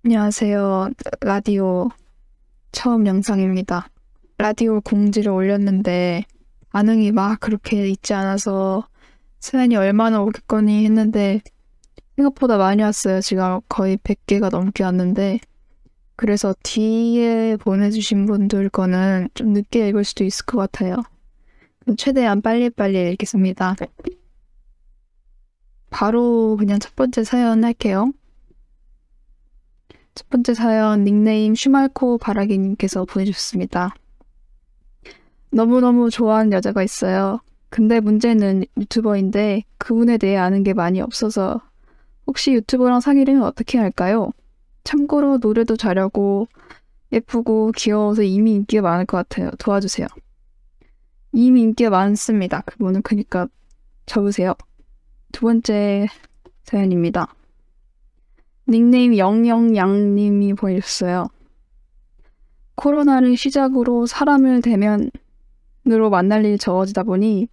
안녕하세요. 라디오 처음 영상입니다. 라디오 공지를 올렸는데 반응이 막 그렇게 있지 않아서 사연이 얼마나 오겠거니 했는데 생각보다 많이 왔어요. 지금 거의 100개가 넘게 왔는데 그래서 뒤에 보내주신 분들 거는 좀 늦게 읽을 수도 있을 것 같아요. 최대한 빨리빨리 읽겠습니다. 바로 그냥 첫 번째 사연 할게요. 첫 번째 사연 닉네임 슈말코 바라기님께서 보내주셨습니다. 너무너무 좋아하는 여자가 있어요. 근데 문제는 유튜버인데 그분에 대해 아는 게 많이 없어서 혹시 유튜버랑 사귀려면 어떻게 할까요? 참고로 노래도 잘하고 예쁘고 귀여워서 이미 인기가 많을 것 같아요. 도와주세요. 이미 인기가 많습니다. 그분은 그니까 적으세요. 두 번째 사연입니다. 닉네임 영영양님이 보내주셨어요. 코로나를 시작으로 사람을 대면으로 만날 일이 적어지다 보니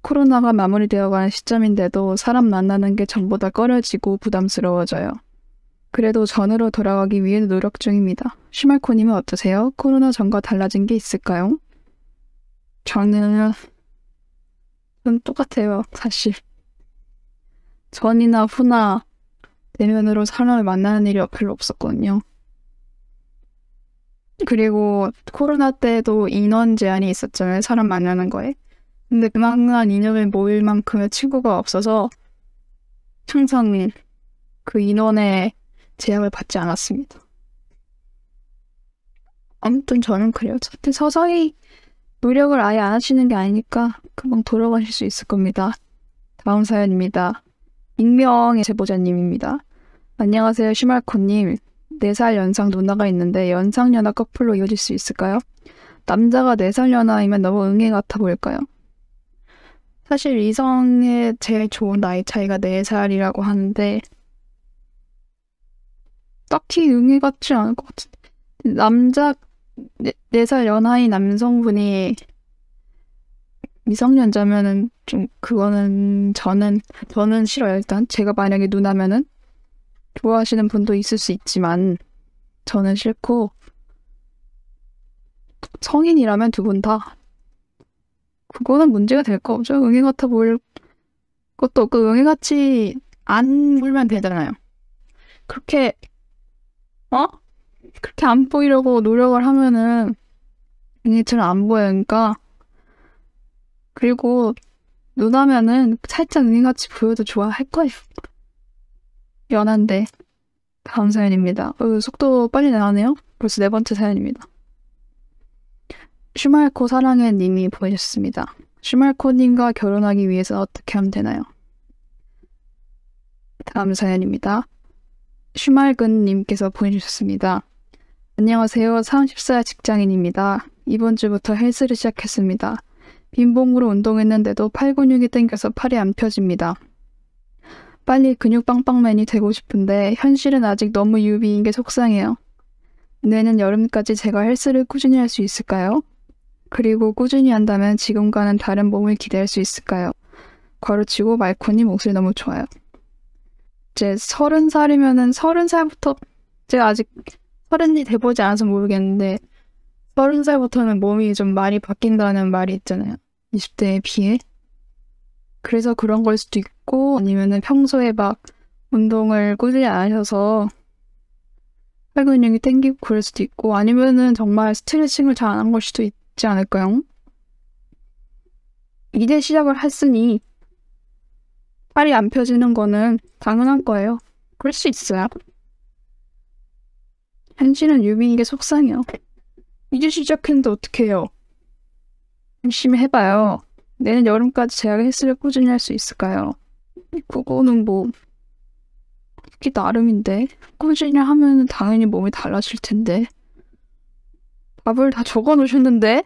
코로나가 마무리되어가는 시점인데도 사람 만나는 게 전보다 꺼려지고 부담스러워져요. 그래도 전으로 돌아가기 위해 노력 중입니다. 슈말코님은 어떠세요? 코로나 전과 달라진 게 있을까요? 저는 똑같아요, 사실. 전이나 후나 대면으로 사람을 만나는 일이 별로 없었거든요. 그리고 코로나 때도 인원 제한이 있었잖아요. 사람 만나는 거에. 근데 그만한 인원을 모일 만큼의 친구가 없어서 항상 그 인원의 제약을 받지 않았습니다. 아무튼 저는 그래요. 서서히 노력을 아예 안 하시는 게 아니니까 금방 돌아가실 수 있을 겁니다. 다음 사연입니다. 익명의 제보자님입니다. 안녕하세요, 슈말코님. 4살 연상 누나가 있는데 연상연하 커플로 이어질 수 있을까요? 남자가 4살 연하이면 너무 응애 같아 보일까요? 사실 이성의 제일 좋은 나이 차이가 4살이라고 하는데 딱히 응애 같지 않을 것 같은데. 남자 4살 연하인 남성분이 미성년자면은 좀 그거는 저는 싫어요. 일단 제가 만약에 누나면은 좋아하시는 분도 있을 수 있지만 저는 싫고 성인이라면 두 분 다 그거는 문제가 될 거 없죠. 응애 같아 보일 것도 없고 응애같이 안 보이면 되잖아요. 그렇게 그렇게 안 보이려고 노력을 하면은 응애처럼 안 보여요. 그러니까 그리고 누나면은 살짝 응애같이 보여도 좋아할 거예요. 연한데. 다음 사연입니다. 속도 빨리 나가네요. 벌써 4번째 사연입니다. 슈말코 사랑해 님이 보내셨습니다. 슈말코님과 결혼하기 위해서 어떻게 하면 되나요? 다음 사연입니다. 슈말근 님께서 보내주셨습니다. 안녕하세요. 30살 직장인입니다. 이번 주부터 헬스를 시작했습니다. 빈봉으로 운동했는데도 팔 근육이 땡겨서 팔이 안 펴집니다. 빨리 근육 빵빵맨이 되고 싶은데 현실은 아직 너무 유비인 게 속상해요. 내년 여름까지 제가 헬스를 꾸준히 할 수 있을까요? 그리고 꾸준히 한다면 지금과는 다른 몸을 기대할 수 있을까요? 괄호치고 말코님 목소리 너무 좋아요. 이제 30살이면은 30살부터 제가 아직 30이 돼보지 않아서 모르겠는데 30살부터는 몸이 좀 많이 바뀐다는 말이 있잖아요. 20대에 비해. 그래서 그런 걸 수도 있고 아니면은 평소에 막 운동을 꾸준히 안 하셔서 팔 근육이 땡기고 그럴 수도 있고 아니면은 정말 스트레칭을 잘 안 한 걸 수도 있지 않을까요? 이제 시작을 했으니 팔이 안 펴지는 거는 당연한 거예요. 그럴 수 있어요. 현실은 유비인 게 속상해요. 이제 시작했는데 어떡해요. 열심히 해봐요. 내년 여름까지 제가 헬스를 꾸준히 할 수 있을까요? 그거는 뭐 그게 나름인데 꾸준히 하면 당연히 몸이 달라질 텐데 답을 다 적어 놓으셨는데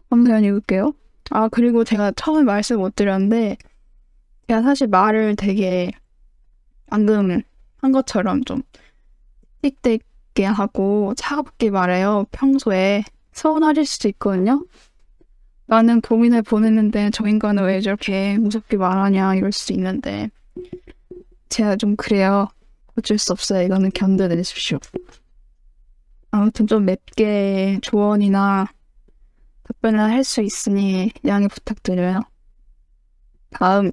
다음 사연 읽을게요. 그리고 제가 처음에 말씀 못 드렸는데 제가 사실 말을 되게 방금 한 것처럼 좀 띡띡게 하고 차갑게 말해요. 평소에 서운하실 수도 있거든요. 나는 고민을 보냈는데 저 인간은 왜 저렇게 무섭게 말하냐 이럴 수도 있는데 제가 좀 그래요. 어쩔 수 없어요. 이거는 견뎌내십시오. 아무튼 좀 맵게 조언이나 답변을 할 수 있으니 양해 부탁드려요. 다음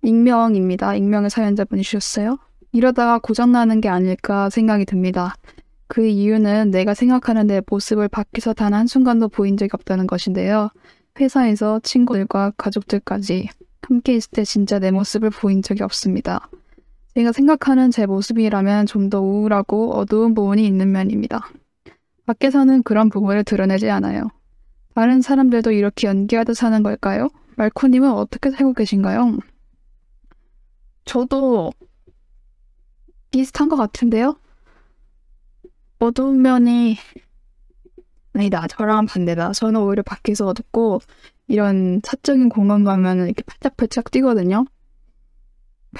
익명입니다. 익명의 사연자분이 주셨어요. 이러다가 고장나는 게 아닐까 생각이 듭니다. 그 이유는 내가 생각하는 내 모습을 밖에서 단 한순간도 보인 적이 없다는 것인데요. 회사에서 친구들과 가족들까지 함께 있을 때 진짜 내 모습을 보인 적이 없습니다. 제가 생각하는 제 모습이라면 좀 더 우울하고 어두운 부분이 있는 면입니다. 밖에서는 그런 부분을 드러내지 않아요. 다른 사람들도 이렇게 연기하듯 사는 걸까요? 말코님은 어떻게 살고 계신가요? 저도 비슷한 것 같은데요? 어두운 면이 아니다. 저랑 반대다. 저는 오히려 밖에서 어둡고 이런 사적인 공간 가면 이렇게 팔짝팔짝 뛰거든요.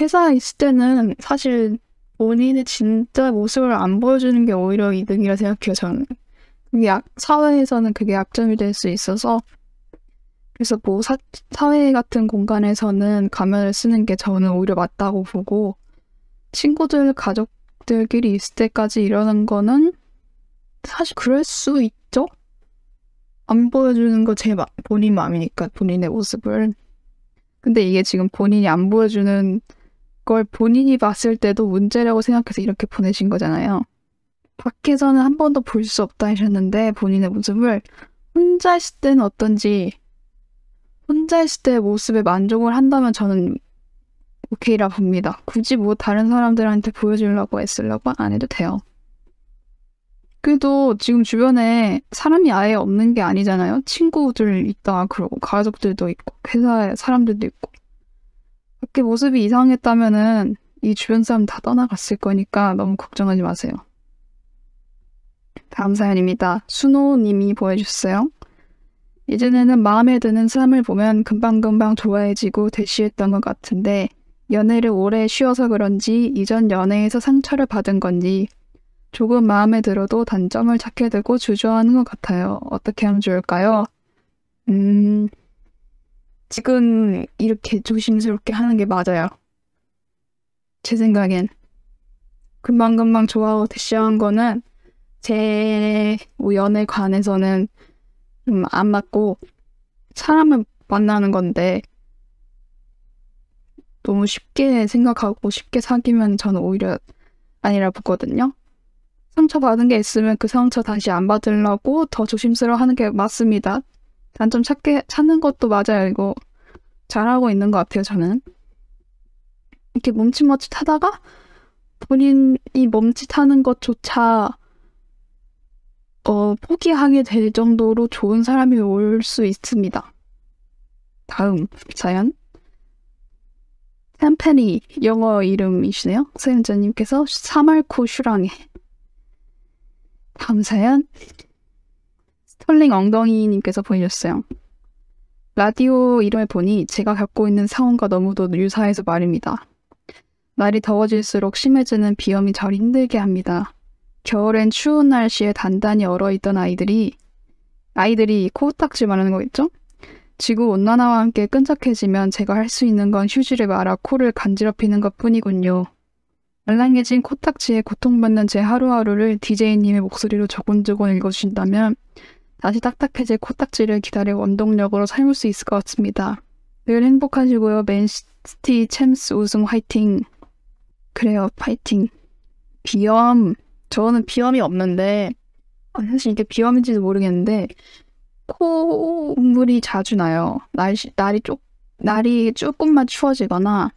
회사에 있을 때는 사실 본인의 진짜 모습을 안 보여주는 게 오히려 이득이라 생각해요. 저는. 사회에서는 그게 약점이 될 수 있어서 그래서 뭐 사회 같은 공간에서는 가면을 쓰는 게 저는 오히려 맞다고 보고 친구들, 가족들끼리 있을 때까지 이러는 거는 사실 그럴 수 있죠? 안 보여주는 거 본인 마음이니까 본인의 모습을. 근데 이게 지금 본인이 안 보여주는 걸 본인이 봤을 때도 문제라고 생각해서 이렇게 보내신 거잖아요. 밖에서는 한 번도 볼 수 없다 하셨는데 본인의 모습을 혼자 있을 때는 어떤지 혼자 있을 때 모습에 만족을 한다면 저는 오케이라 봅니다. 굳이 뭐 다른 사람들한테 보여주려고 애쓰려고 안 해도 돼요. 그래도 지금 주변에 사람이 아예 없는 게 아니잖아요. 친구들 있다 그러고 가족들도 있고 회사에 사람들도 있고 밖에 모습이 이상했다면은 이 주변 사람 다 떠나갔을 거니까 너무 걱정하지 마세요. 다음 사연입니다. 순호님이 보여주셨어요. 예전에는 마음에 드는 사람을 보면 금방금방 좋아해지고 대시했던 것 같은데 연애를 오래 쉬어서 그런지 이전 연애에서 상처를 받은 건지 조금 마음에 들어도 단점을 찾게 되고 주저하는 것 같아요. 어떻게 하면 좋을까요? 지금 이렇게 조심스럽게 하는 게 맞아요. 제 생각엔. 금방금방 좋아하고 대시한 거는 제 연애관에서는 좀 안 맞고 사람을 만나는 건데 너무 쉽게 생각하고 쉽게 사귀면 저는 오히려 아니라 보거든요. 상처받은 게 있으면 그 상처 다시 안 받으려고 더 조심스러워하는 게 맞습니다. 단점 찾는 것도 맞아요. 이거 잘하고 있는 것 같아요. 저는 이렇게 멈칫멈칫하다가 본인이 멈칫하는 것조차 포기하게 될 정도로 좋은 사람이 올 수 있습니다. 다음 사연. 템페니 영어 이름이시네요. 사연자님께서 사말코 슈랑해. 다음 사연. 스털링 엉덩이님께서 보내주셨어요. 라디오 이름을 보니 제가 겪고 있는 상황과 너무도 유사해서 말입니다. 날이 더워질수록 심해지는 비염이 저를 힘들게 합니다. 겨울엔 추운 날씨에 단단히 얼어있던 아이들이 코딱지 말하는 거겠죠? 지구온난화와 함께 끈적해지면 제가 할 수 있는 건 휴지를 말아 코를 간지럽히는 것뿐이군요. 말랑해진 코딱지에 고통받는 제 하루하루를 DJ님의 목소리로 조곤조곤 읽어주신다면 다시 딱딱해질 코딱지를 기다려 원동력으로 삶을 수 있을 것 같습니다. 늘 행복하시고요. 맨시티 챔스 우승 화이팅. 그래요, 파이팅. 비염. 저는 비염이 없는데 사실 이게 비염인지도 모르겠는데 콧물이 자주 나요. 날이 조금만 추워지거나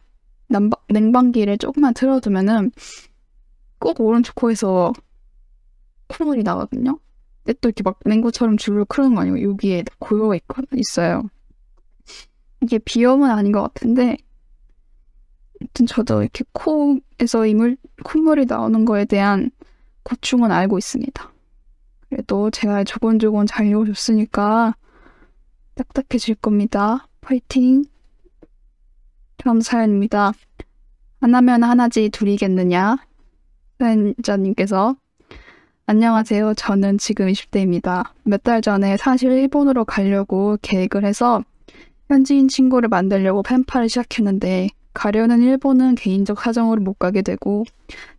냉방기를 조금만 틀어두면은 꼭 오른쪽 코에서 콧물이 나거든요. 근데 또 이렇게 막 맹구처럼 줄을 크는 거 아니고 여기에 고요가 있어요. 이게 비염은 아닌 것 같은데 아무튼 저도 이렇게 코에서 콧물이 나오는 거에 대한 고충은 알고 있습니다. 그래도 제가 조곤조곤 잘 읽어줬으니까 딱딱해질 겁니다. 파이팅! 다음 사연입니다. 하나면 하나지 둘이겠느냐? 사연자님께서 안녕하세요. 저는 지금 20대입니다. 몇 달 전에 사실 일본으로 가려고 계획을 해서 현지인 친구를 만들려고 펜팔을 시작했는데 가려는 일본은 개인적 사정으로 못 가게 되고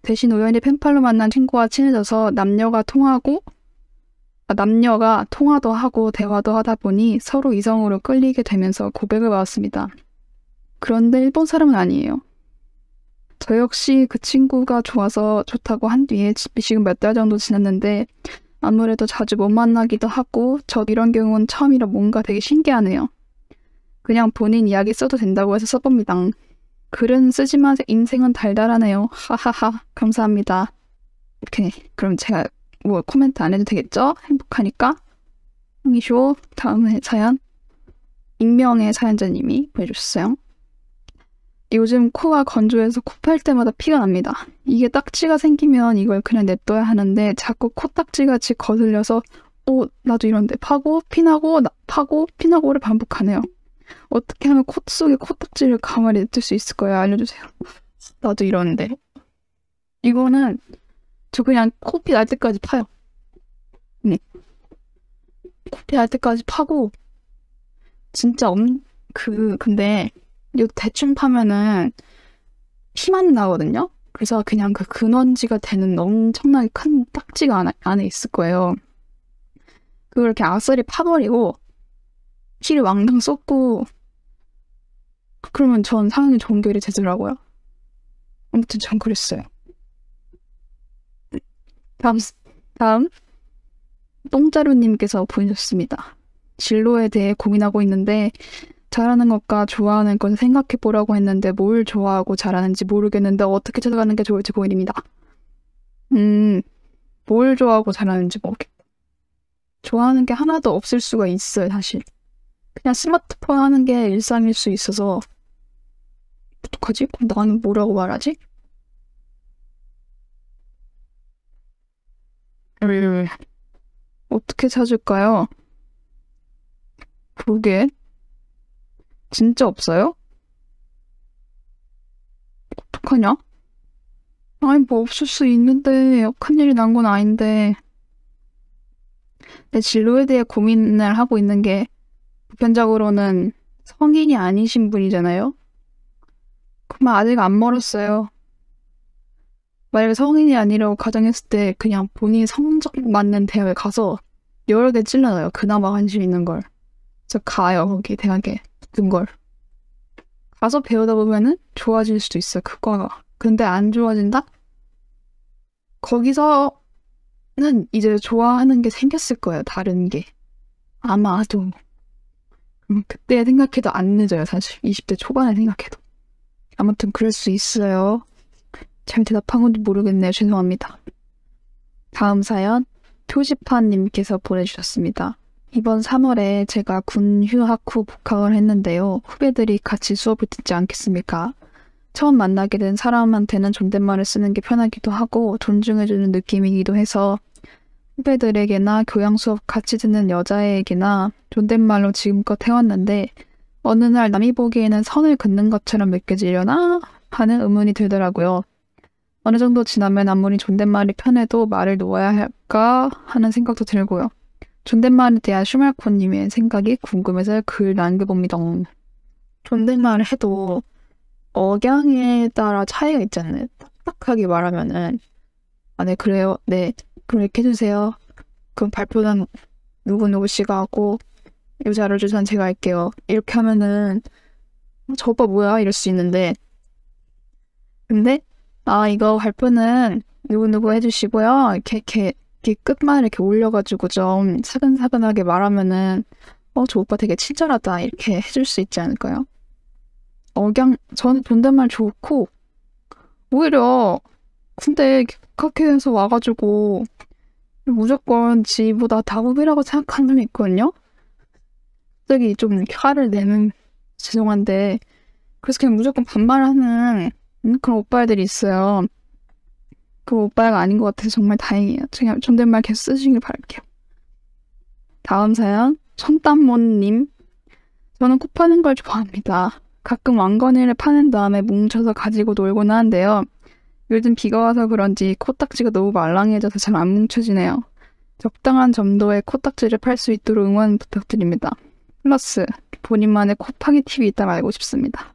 대신 우연히 펜팔로 만난 친구와 친해져서 남녀가 통화도 하고 대화도 하다 보니 서로 이성으로 끌리게 되면서 고백을 받았습니다. 그런데 일본 사람은 아니에요. 저 역시 그 친구가 좋다고 한 뒤에 지금 몇 달 정도 지났는데 아무래도 자주 못 만나기도 하고 저 이런 경우는 처음이라 뭔가 되게 신기하네요. 그냥 본인 이야기 써도 된다고 해서 써봅니다. 글은 쓰지만 인생은 달달하네요. 하하하. 감사합니다. 오케이. 그럼 제가 뭐 코멘트 안 해도 되겠죠? 행복하니까. 형이쇼. 다음 사연. 익명의 사연자님이 보내주셨어요. 요즘 코가 건조해서 코 팔 때마다 피가 납니다. 이게 딱지가 생기면 이걸 그냥 냅둬야 하는데 자꾸 코딱지같이 거슬려서 나도 이런데 파고 피나고 파고 피나고를 반복하네요. 어떻게 하면 코 속에 코딱지를 가만히 냅둘 수 있을까요? 알려주세요. 나도 이러는데. 이거는 저 그냥 코피 날 때까지 파요. 네. 코피 날 때까지 파고 진짜 근데 이거 대충 파면은 피만 나거든요? 그래서 그냥 그 근원지가 되는 엄청나게 큰 딱지가 안에 있을 거예요. 그걸 이렇게 아싸리 파버리고 피를 왕창 쏟고 그러면 전 상황이 좋은 결이 되더라고요. 아무튼 전 그랬어요. 다음 똥자루님께서 보내주셨습니다. 진로에 대해 고민하고 있는데 잘하는 것과 좋아하는 것을 생각해보라고 했는데 뭘 좋아하고 잘하는지 모르겠는데 어떻게 찾아가는 게 좋을지 고민입니다. 뭘 좋아하고 잘하는지 모르겠다. 좋아하는 게 하나도 없을 수가 있어요, 사실. 그냥 스마트폰 하는 게 일상일 수 있어서 어떡하지? 그럼 나는 뭐라고 말하지? 어떻게 찾을까요? 그게 진짜 없어요? 어떡하냐? 아니 뭐 없을 수 있는데 큰일이 난 건 아닌데 내 진로에 대해 고민을 하고 있는 게 보편적으로는 성인이 아니신 분이잖아요? 그러면 아직 안 멀었어요. 만약에 성인이 아니라고 가정했을 때 그냥 본인 성적 맞는 대학에 가서 여러 개 찔러요. 그나마 관심 있는 걸. 그래서 가요. 거기 대학에 붙은 걸. 가서 배우다 보면은 좋아질 수도 있어요. 그과가. 근데 안 좋아진다? 거기서는 이제 좋아하는 게 생겼을 거예요. 다른 게. 아마도. 그때 생각해도 안 늦어요. 사실 20대 초반에 생각해도. 아무튼 그럴 수 있어요. 잘 대답한 건지 모르겠네요. 죄송합니다. 다음 사연 표지판님께서 보내주셨습니다. 이번 3월에 제가 군 휴학 후 복학을 했는데요. 후배들이 같이 수업을 듣지 않겠습니까? 처음 만나게 된 사람한테는 존댓말을 쓰는 게 편하기도 하고 존중해주는 느낌이기도 해서 후배들에게나 교양 수업 같이 듣는 여자애에게나 존댓말로 지금껏 해왔는데 어느 날 남이 보기에는 선을 긋는 것처럼 느껴지려나 하는 의문이 들더라고요. 어느 정도 지나면 아무리 존댓말이 편해도 말을 놓아야 할까 하는 생각도 들고요. 존댓말에 대한 슈말코님의 생각이 궁금해서 글 남겨봅니다. 존댓말을 해도 억양에 따라 차이가 있잖아요. 딱딱하게 말하면은 네 그래요. 네 그럼 이렇게 해주세요. 그럼 발표는 누구누구 씨가 하고 이 자료 조사는 제가 할게요. 이렇게 하면은 저 오빠 뭐야? 이럴 수 있는데 근데 이거 발표는 누구누구 해주시고요. 이렇게 끝만 이렇게 올려가지고 좀 사근사근하게 말하면은 저 오빠 되게 친절하다 이렇게 해줄 수 있지 않을까요? 저는 존댓말 좋고 오히려 근데 국학회에서 와가지고 무조건 지보다 다 후배라고 생각하는 사람이 있거든요? 갑자기 좀 화를 내는 죄송한데 그래서 그냥 무조건 반말하는 그런 오빠들이 있어요. 그 오빠가 아닌 것 같아서 정말 다행이에요. 그냥 존댓말 계속 쓰시길 바랄게요. 다음 사연 천땀몬님. 저는 코 파는 걸 좋아합니다. 가끔 왕건이를 파는 다음에 뭉쳐서 가지고 놀곤 하는데요. 요즘 비가 와서 그런지 코딱지가 너무 말랑해져서 잘 안 뭉쳐지네요. 적당한 점도의 코딱지를 팔 수 있도록 응원 부탁드립니다. 플러스 본인만의 코 파기 팁이 있다면 알고 싶습니다.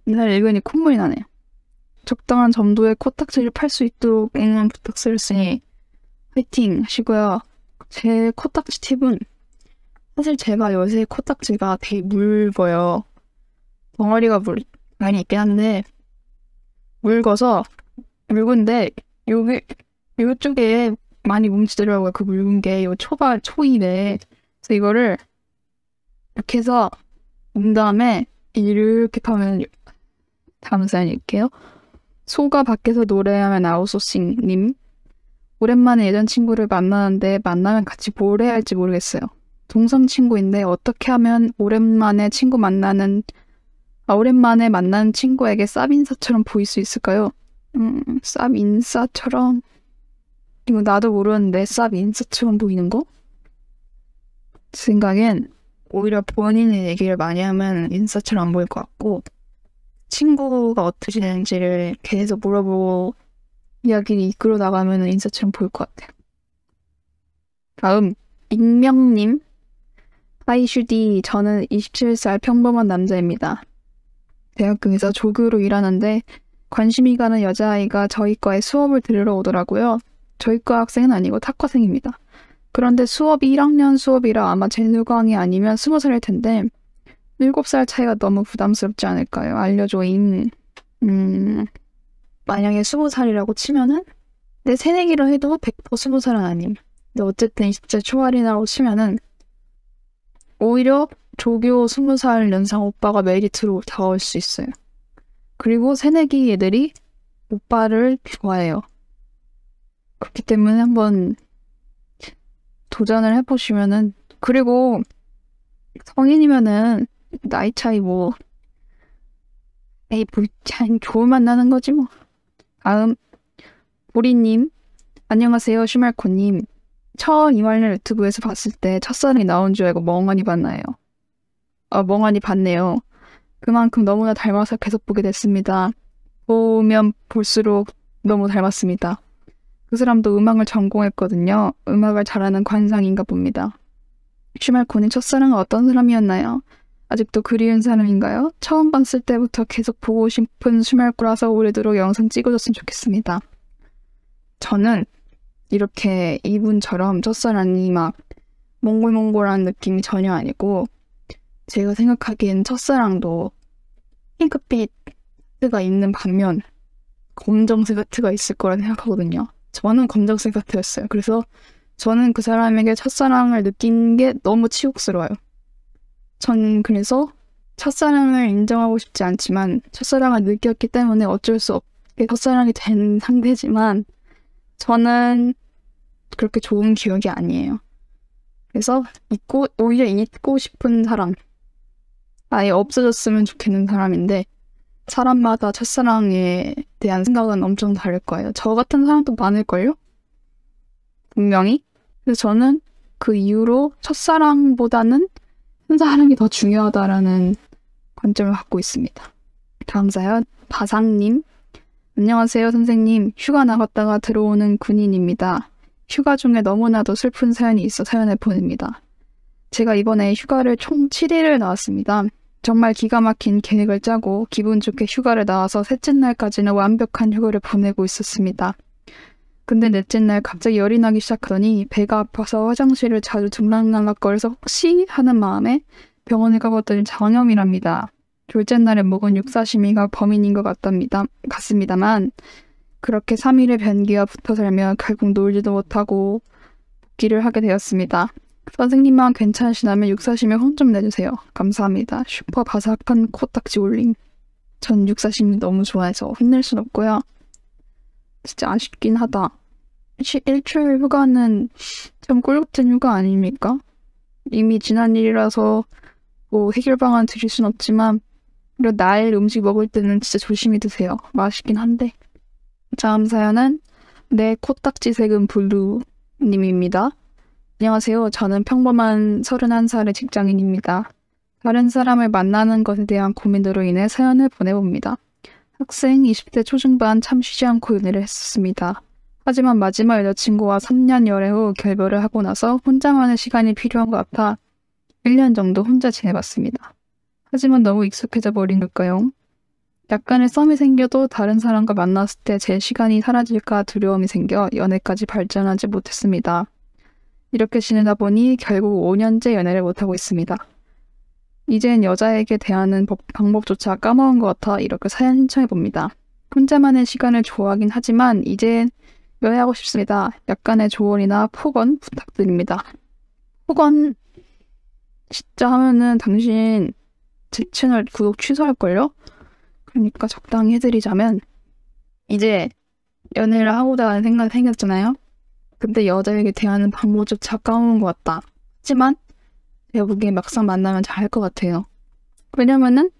이날 읽으니 콧물이 나네요. 적당한 점도의 코딱지를 팔 수 있도록 응원 부탁드렸으니 화이팅 하시고요. 제 코딱지 팁은 사실 제가 요새 코딱지가 되게 묽어요. 덩어리가 많이 있긴 한데 묽은데 여기 요쪽에 많이 뭉치더라고요. 그 묽은 게 요 초입에. 그래서 이거를 이렇게 해서 문 다음에 이렇게 파면 다음 사연 읽게요. 소가 밖에서 노래하면 아웃소싱님. 오랜만에 예전 친구를 만나는데 만나면 같이 뭘 해야 할지 모르겠어요. 동성 친구인데 어떻게 하면 오랜만에 만나는 친구에게 쌉인사처럼 보일 수 있을까요? 쌉인사처럼? 이거 나도 모르는데 쌉인사처럼 보이는 거? 제 생각엔 오히려 본인의 얘기를 많이 하면 인사처럼 안 보일 것 같고 친구가 어떻게 되는지를 계속 물어보고 이야기를 이끌어 나가면 인사처럼 보일 것 같아요. 다음 익명님. 하이 슈디, 저는 27살 평범한 남자입니다. 대학교에서 조교로 일하는데 관심이 가는 여자아이가 저희 과에 수업을 들으러 오더라고요. 저희 과 학생은 아니고 탁과생입니다. 그런데 수업이 1학년 수업이라 아마 제 누강이 아니면 20살일 텐데 7살 차이가 너무 부담스럽지 않을까요? 알려줘잉. 만약에 20살이라고 치면은 내 새내기로 해도 100% 20살은 아님. 근데 어쨌든 20대 초반이라고 치면은 오히려 조교 20살 연상 오빠가 메리트로 더 올 수 있어요. 그리고 새내기 애들이 오빠를 좋아해요. 그렇기 때문에 한번 도전을 해보시면은, 그리고 성인이면은 나이 차이 좋을 만나는 거지 뭐. 다음 보리님. 안녕하세요 슈말코님. 처음 이말년 유튜브에서 봤을 때 첫사랑이 나온 줄 알고 멍하니 봤네요. 그만큼 너무나 닮아서 계속 보게 됐습니다. 보면 볼수록 너무 닮았습니다. 그 사람도 음악을 전공했거든요. 음악을 잘하는 관상인가 봅니다. 슈말코님 첫사랑은 어떤 사람이었나요? 아직도 그리운 사람인가요? 처음 봤을 때부터 계속 보고 싶은 슈말코라서 오래도록 영상 찍어줬으면 좋겠습니다. 저는 이렇게 이분처럼 첫사랑이 막 몽골몽골한 느낌이 전혀 아니고, 제가 생각하기엔 첫사랑도 핑크빛 하트가 있는 반면 검정색 하트가 있을 거라 생각하거든요. 저는 검정색 하트였어요. 그래서 저는 그 사람에게 첫사랑을 느낀 게 너무 치욕스러워요. 전 그래서 첫사랑을 인정하고 싶지 않지만 첫사랑을 느꼈기 때문에 어쩔 수 없게 첫사랑이 된 상태지만 저는 그렇게 좋은 기억이 아니에요. 그래서 오히려 잊고 싶은 사람, 아예 없어졌으면 좋겠는 사람인데, 사람마다 첫사랑에 대한 생각은 엄청 다를 거예요. 저 같은 사람도 많을걸요? 분명히. 그래서 저는 그 이후로 첫사랑보다는 현사랑이 더 중요하다라는 관점을 갖고 있습니다. 다음 사연 바상님. 안녕하세요 선생님. 휴가 나갔다가 들어오는 군인입니다. 휴가 중에 너무나도 슬픈 사연이 있어 사연을 보냅니다. 제가 이번에 휴가를 총 7일을 나왔습니다. 정말 기가 막힌 계획을 짜고 기분 좋게 휴가를 나와서 셋째 날까지는 완벽한 휴가를 보내고 있었습니다. 근데 넷째 날 갑자기 열이 나기 시작하더니 배가 아파서 화장실을 자주 들락날락거려서 혹시 하는 마음에 병원에 가봤더니 장염이랍니다. 둘째 날에 먹은 육사시미가 범인인 것 같습니다만 그렇게 3일의 변기와 붙어 살며 결국 놀지도 못하고 복귀를 하게 되었습니다. 선생님만 괜찮으시다면 육사시미 혼 좀 내주세요. 감사합니다. 슈퍼 바삭한 코딱지 올림. 전 육사시미 너무 좋아해서 혼낼 순 없고요. 진짜 아쉽긴 하다. 일주일 휴가는 참 꿀같은 휴가 아닙니까? 이미 지난 일이라서 해결 방안 드릴 순 없지만 그래도 날 음식 먹을 때는 진짜 조심히 드세요. 맛있긴 한데. 다음 사연은 내 코딱지색은 블루님입니다. 안녕하세요. 저는 평범한 31살의 직장인입니다. 다른 사람을 만나는 것에 대한 고민으로 인해 사연을 보내봅니다. 학생 20대 초중반 참 쉬지 않고 연애를 했었습니다. 하지만 마지막 여자친구와 3년 열애 후 결별을 하고 나서 혼자만의 시간이 필요한 것 같아 1년 정도 혼자 지내봤습니다. 하지만 너무 익숙해져 버린 걸까요? 약간의 썸이 생겨도 다른 사람과 만났을 때 제 시간이 사라질까 두려움이 생겨 연애까지 발전하지 못했습니다. 이렇게 지내다 보니 결국 5년째 연애를 못하고 있습니다. 이젠 여자에게 대하는 방법조차 까먹은 것 같아 이렇게 사연 신청해봅니다. 혼자만의 시간을 좋아하긴 하지만 이젠 연애하고 싶습니다. 약간의 조언이나 폭언 부탁드립니다. 폭언 진짜 하면은 당신 제 채널 구독 취소할걸요? 그러니까 적당히 해드리자면 이제 연애를 하고자 하는 생각이 생겼잖아요. 근데 여자에게 대하는 방법조차 까먹은 것 같다. 하지만 제가 보기엔 막상 만나면 잘할 것 같아요. 왜냐면은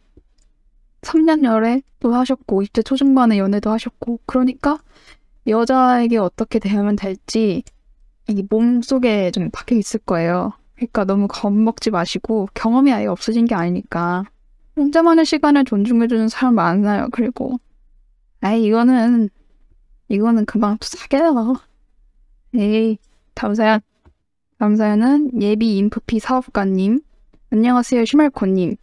3년 연애도 하셨고 20대 초중반에 연애도 하셨고 그러니까 여자에게 어떻게 대하면 될지 이 몸속에 좀 박혀 있을 거예요. 그러니까 너무 겁먹지 마시고 경험이 아예 없으신 게 아니니까 혼자만의 시간을 존중해주는 사람 많아요. 그리고 아이 이거는 그만 또 사겨요. 에이 다음 사연은 예비 인프피 사업가님. 안녕하세요 슈말코님.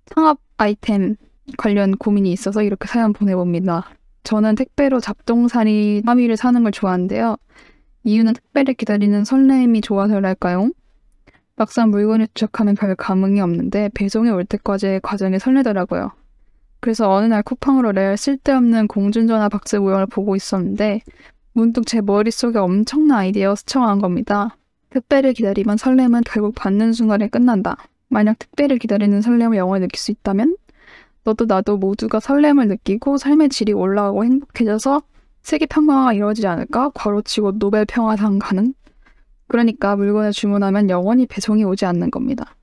창업 아이템 관련 고민이 있어서 이렇게 사연 보내봅니다. 저는 택배로 잡동사니 3위를 사는 걸 좋아하는데요. 이유는 택배를 기다리는 설렘이 좋아서랄까요? 막상 물건을 도착하면 별 감흥이 없는데 배송이 올 때까지의 과정이 설레더라고요. 그래서 어느 날 쿠팡으로 레알 쓸데없는 공중전화 박스 모형을 보고 있었는데 문득 제 머릿속에 엄청난 아이디어가 스쳐간 겁니다. 택배를 기다리면 설렘은 결국 받는 순간에 끝난다. 만약 택배를 기다리는 설렘을 영원히 느낄 수 있다면 너도 나도 모두가 설렘을 느끼고 삶의 질이 올라가고 행복해져서 세계평화가 이루어지지 않을까? 괄호치고 노벨 평화상 가는? 그러니까 물건을 주문하면 영원히 배송이 오지 않는 겁니다.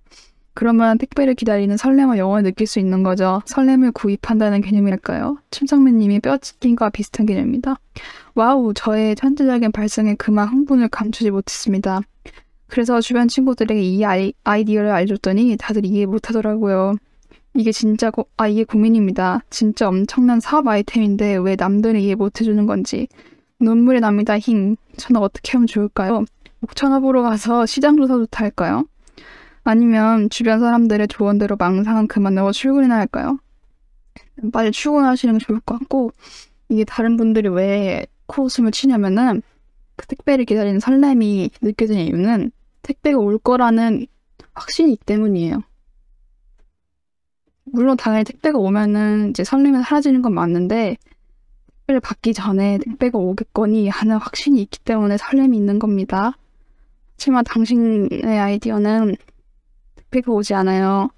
그러면 택배를 기다리는 설렘을 영원히 느낄 수 있는 거죠. 설렘을 구입한다는 개념이랄까요? 침착맨님이 뼈찢김과 비슷한 개념입니다. 와우, 저의 천재적인 발상에 그만 흥분을 감추지 못했습니다. 그래서 주변 친구들에게 이 아이디어를 알려줬더니 다들 이해 못하더라고요. 이게 진짜 이게 고민입니다. 진짜 엄청난 사업 아이템인데 왜 남들은 이해 못해주는 건지. 눈물이 납니다. 힝. 저는 어떻게 하면 좋을까요? 옥천업으로 가서 시장조사부터 할까요? 아니면 주변 사람들의 조언대로 망상은 그만하고 출근이나 할까요? 빨리 출근하시는 게 좋을 것 같고 이게 다른 분들이 왜 코웃음을 치냐면은 그 택배를 기다리는 설렘이 느껴지는 이유는 택배가 올 거라는 확신이 있기 때문이에요. 물론 당연히 택배가 오면은 이제 설렘이 사라지는 건 맞는데 택배를 받기 전에 택배가 오겠거니 하는 확신이 있기 때문에 설렘이 있는 겁니다. 하지만 당신의 아이디어는 택배가 오지 않아요.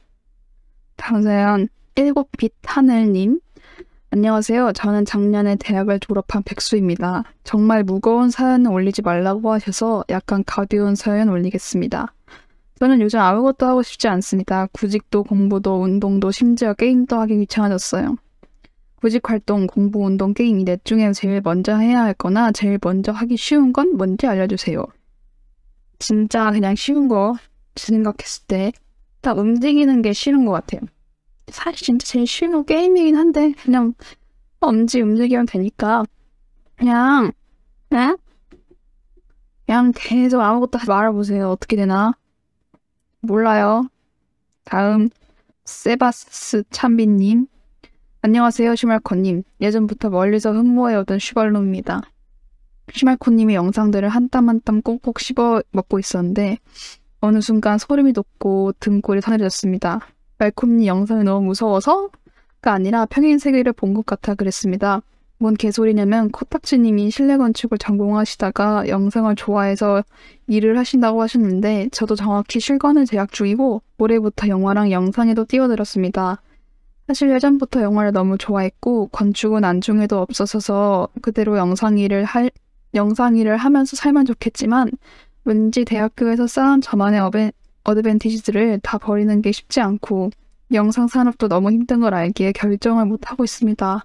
다음 사연 7빛 하늘님. 안녕하세요. 저는 작년에 대학을 졸업한 백수입니다. 정말 무거운 사연은 올리지 말라고 하셔서 약간 가벼운 사연 올리겠습니다. 저는 요즘 아무것도 하고 싶지 않습니다. 구직도 공부도 운동도 심지어 게임도 하기 귀찮아졌어요. 구직 활동, 공부, 운동, 게임 이 넷 중에 제일 먼저 해야 할 거나 제일 먼저 하기 쉬운 건 뭔지 알려주세요. 진짜 그냥 쉬운 거 생각했을 때 딱 움직이는 게 싫은 것 같아요. 사실 진짜 제일 쉬운 건 게임이긴 한데 그냥 엄지 움직이면 되니까 그냥 계속 아무것도 하지 말아보세요. 어떻게 되나? 몰라요. 다음 세바스 참비님. 안녕하세요 슈말코님. 예전부터 멀리서 흠모해오던 슈발로입니다. 슈말코님의 영상들을 한 땀 한 땀 꼭꼭 씹어 먹고 있었는데 어느 순간 소름이 돋고 등골이 서늘해졌습니다. 말콤님 영상이 너무 무서워서가 아니라 평행 세계를 본 것 같아 그랬습니다. 뭔 개소리냐면 코딱지님이 실내 건축을 전공하시다가 영상을 좋아해서 일을 하신다고 하셨는데 저도 정확히 실권을 제약 중이고 올해부터 영화랑 영상에도 뛰어들었습니다. 사실 예전부터 영화를 너무 좋아했고 건축은 안중에도 없었어서 그대로 영상 일을 하면서 살면 좋겠지만 왠지 대학교에서 쌓은 저만의 어드밴티지들을 다 버리는 게 쉽지 않고 영상 산업도 너무 힘든 걸 알기에 결정을 못하고 있습니다.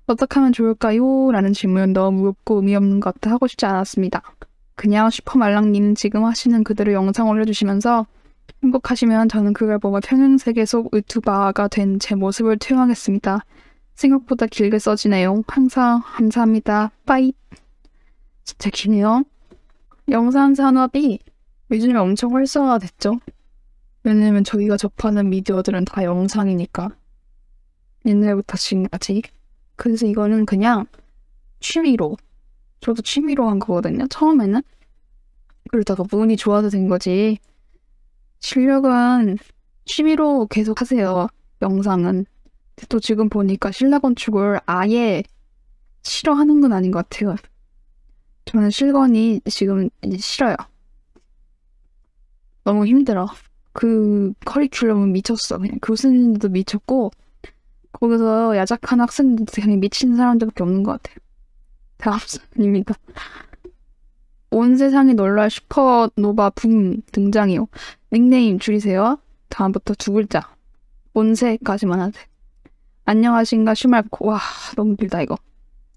어떻게 하면 좋을까요? 라는 질문은 너무 무겁고 의미 없는 것 같아 하고 싶지 않았습니다. 그냥 슈퍼말랑님 지금 하시는 그대로 영상 올려주시면서 행복하시면 저는 그걸 보고 평행세계 속 유튜버가 된 제 모습을 투영하겠습니다. 생각보다 길게 써지네요. 항상 감사합니다. 빠이. 진짜 기네요. 영상 산업이 요즘에 엄청 활성화됐죠. 왜냐면 저희가 접하는 미디어들은 다 영상이니까. 옛날부터 지금까지. 그래서 이거는 그냥 취미로. 저도 취미로 한 거거든요, 처음에는. 그러다가 운이 좋아서 된 거지. 실력은 취미로 계속 하세요, 영상은. 근데 또 지금 보니까 실내 건축을 아예 싫어하는 건 아닌 것 같아요. 저는 실건이 지금 이제 싫어요. 너무 힘들어. 그 커리큘럼은 미쳤어. 그냥 교수님들도 미쳤고 거기서 야작한 학생들도 그냥 미친 사람들밖에 없는 것 같아요. 대학생입니다. 온 세상이 놀랄 슈퍼노바 붐 등장이요. 닉네임 줄이세요. 다음부터 두 글자. 온세까지만 하세요. 안녕하신가 슈말코. 와, 너무 길다 이거.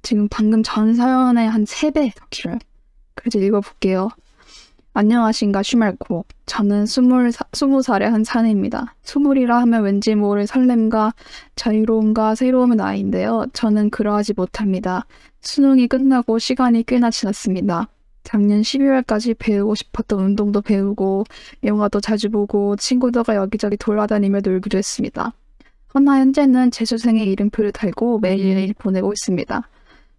지금 방금 전 사연의 한 3배 더 길어요. 그래서 읽어볼게요. 안녕하신가 슈말코. 저는 20살의 한 사내입니다. 20이라 하면 왠지 모를 설렘과 자유로움과 새로움의 나이인데요. 저는 그러하지 못합니다. 수능이 끝나고 시간이 꽤나 지났습니다. 작년 12월까지 배우고 싶었던 운동도 배우고 영화도 자주 보고 친구들과 여기저기 돌아다니며 놀기도 했습니다. 허나 현재는 재수생의 이름표를 달고 매일매일 보내고 있습니다.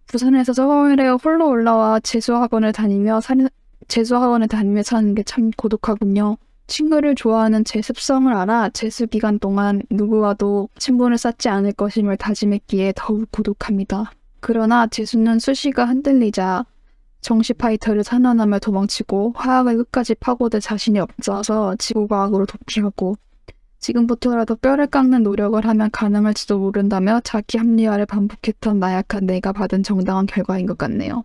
부산에서 서울에 홀로 올라와 재수학원을 다니며 사는 게 참 고독하군요. 친구를 좋아하는 제 습성을 알아 재수 기간 동안 누구와도 친분을 쌓지 않을 것임을 다짐했기에 더욱 고독합니다. 그러나 재수는 수시가 흔들리자 정시 파이터를 산안하며 도망치고 화학을 끝까지 파고들 자신이 없어서 지구과학으로 도피하고 지금부터라도 뼈를 깎는 노력을 하면 가능할지도 모른다며 자기 합리화를 반복했던 나약한 내가 받은 정당한 결과인 것 같네요.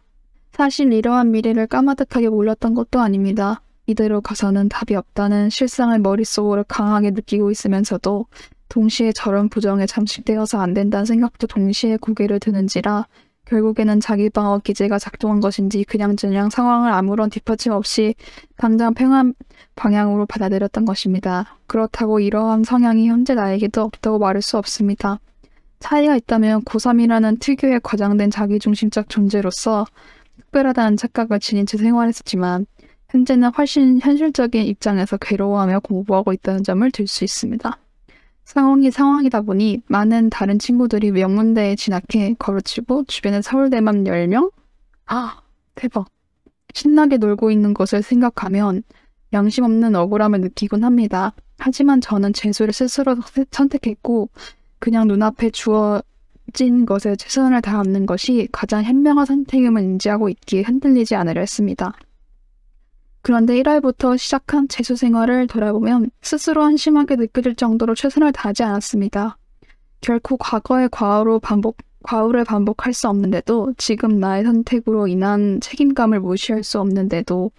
사실 이러한 미래를 까마득하게 몰랐던 것도 아닙니다. 이대로 가서는 답이 없다는 실상을 머릿속으로 강하게 느끼고 있으면서도 동시에 저런 부정에 잠식되어서 안 된다는 생각도 동시에 고개를 드는지라 결국에는 자기 방어 기제가 작동한 것인지 그냥저냥 상황을 아무런 뒷받침 없이 당장 평안 방향으로 받아들였던 것입니다. 그렇다고 이러한 성향이 현재 나에게도 없다고 말할 수 없습니다. 차이가 있다면 고3이라는 특유의 과장된 자기중심적 존재로서 특별하다는 착각을 지닌 채 생활했었지만 현재는 훨씬 현실적인 입장에서 괴로워하며 공부하고 있다는 점을 들 수 있습니다. 상황이다 보니 많은 다른 친구들이 명문대에 진학해 거르치고 주변에 서울대만 10명? 아, 대박. 신나게 놀고 있는 것을 생각하면 양심 없는 억울함을 느끼곤 합니다. 하지만 저는 재수를 스스로 선택했고 그냥 눈앞에 주어진 것에 최선을 다하는 것이 가장 현명한 선택임을 인지하고 있기에 흔들리지 않으려 했습니다. 그런데 1월부터 시작한 재수 생활을 돌아보면 스스로 한심하게 느껴질 정도로 최선을 다하지 않았습니다. 결코 과거의 과오를 반복할 수 없는데도 지금 나의 선택으로 인한 책임감을 무시할 수 없는데도